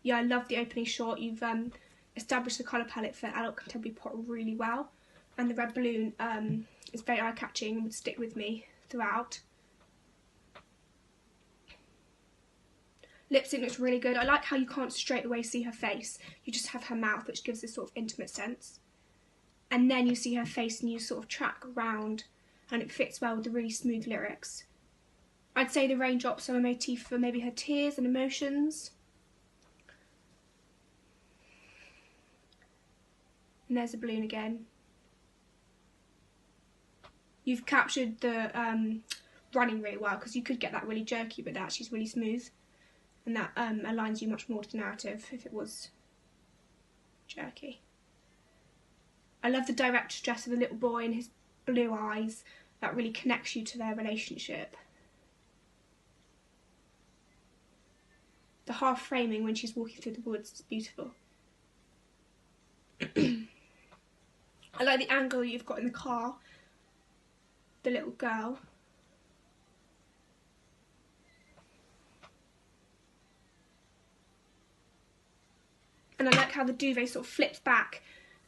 yeah, I love the opening shot. You've established the colour palette for adult contemporary pop really well, and the red balloon is very eye-catching and would stick with me throughout. Lip sync looks really good. I like how you can't straight away see her face. You just have her mouth, which gives this sort of intimate sense. And then you see her face and you sort of track around, and it fits well with the really smooth lyrics. I'd say the raindrops are a motif for maybe her tears and emotions. And there's the balloon again. You've captured the running really well, because you could get that really jerky, but that she's really smooth. And that aligns you much more to the narrative if it was jerky. I love the direct dress of the little boy and his blue eyes. That really connects you to their relationship. The half framing when she's walking through the woods is beautiful. I like the angle you've got in the car, the little girl. And I like how the duvet sort of flips back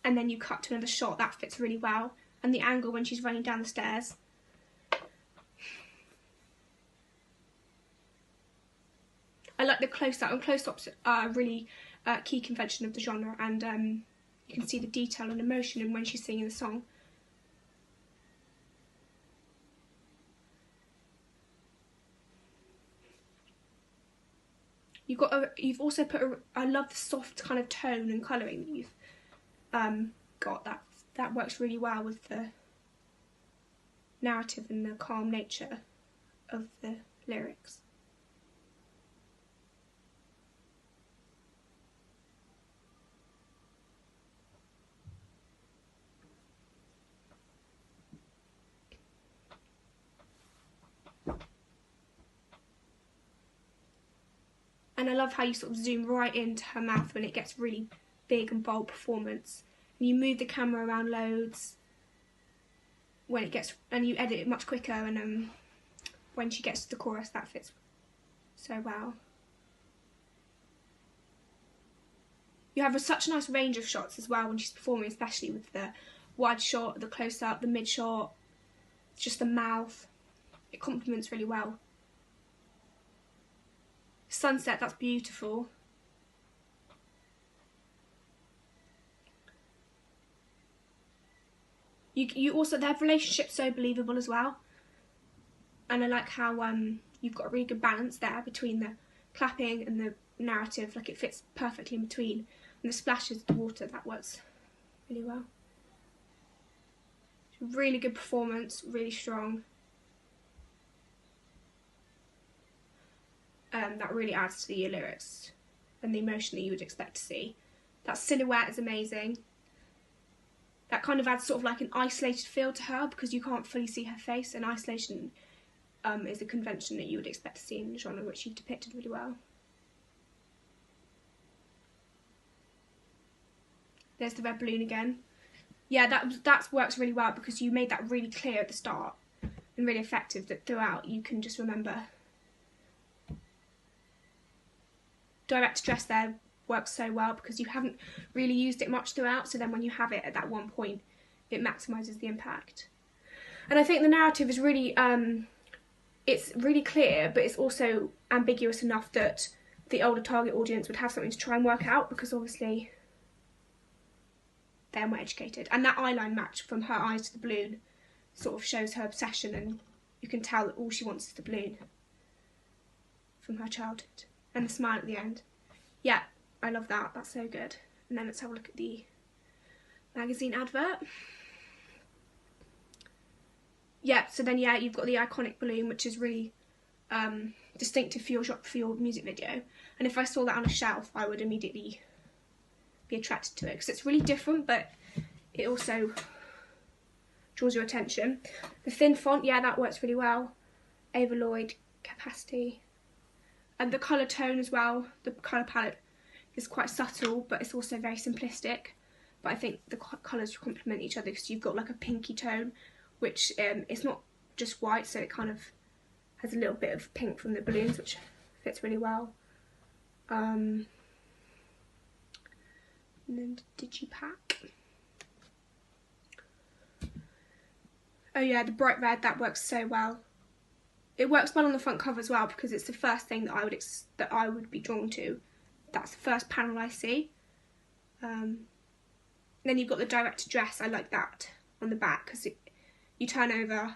and then you cut to another shot. That fits really well. And the angle when she's running down the stairs. I like the close-up, and close-ups are a really key convention of the genre, and you can see the detail and emotion in when she's singing the song. You've also put I love the soft kind of tone and colouring that you've got. That works really well with the narrative and the calm nature of the lyrics. And I love how you sort of zoom right into her mouth when it gets really big and bold performance. And you move the camera around loads when it gets, and you edit it much quicker, and when she gets to the chorus, that fits so well. You have such a nice range of shots as well when she's performing, especially with the wide shot, the close-up, the mid shot, just the mouth. It complements really well. Sunset, that's beautiful. You also, their relationship's so believable as well, and I like how you've got a really good balance there between the clapping and the narrative. Like, it fits perfectly in between, and the splashes of the water, that works really well. Really good performance, really strong. That really adds to the lyrics and the emotion that you would expect to see. That silhouette is amazing. That kind of adds sort of like an isolated feel to her, because you can't fully see her face, and isolation is a convention that you would expect to see in the genre, which you've depicted really well. There's the red balloon again. Yeah, that works really well, because you made that really clear at the start and really effective, that throughout you can just remember. Direct dress there works so well, because you haven't really used it much throughout, so then when you have it at that one point, it maximises the impact. And I think the narrative is really, it's really clear, but it's also ambiguous enough that the older target audience would have something to try and work out, because obviously they're more educated. And that eyeline match from her eyes to the balloon sort of shows her obsession, and you can tell that all she wants is the balloon from her childhood. And the smile at the end. Yeah, I love that. That's so good. And then let's have a look at the magazine advert. Yeah, so then yeah, you've got the iconic balloon, which is really distinctive for your music video. And if I saw that on a shelf, I would immediately be attracted to it, because it's really different, but it also draws your attention. The thin font, yeah, that works really well. Ava Lloyd, capacity. And the colour tone as well, the colour palette is quite subtle, but it's also very simplistic. But I think the colours complement each other, because you've got like a pinky tone, which it's not just white, so it kind of has a little bit of pink from the balloons, which fits really well. And then the digipack. Oh yeah, the bright red, that works so well. It works well on the front cover as well because it's the first thing that I would be drawn to. That's the first panel I see. Then you've got the direct address. I like that on the back because you turn over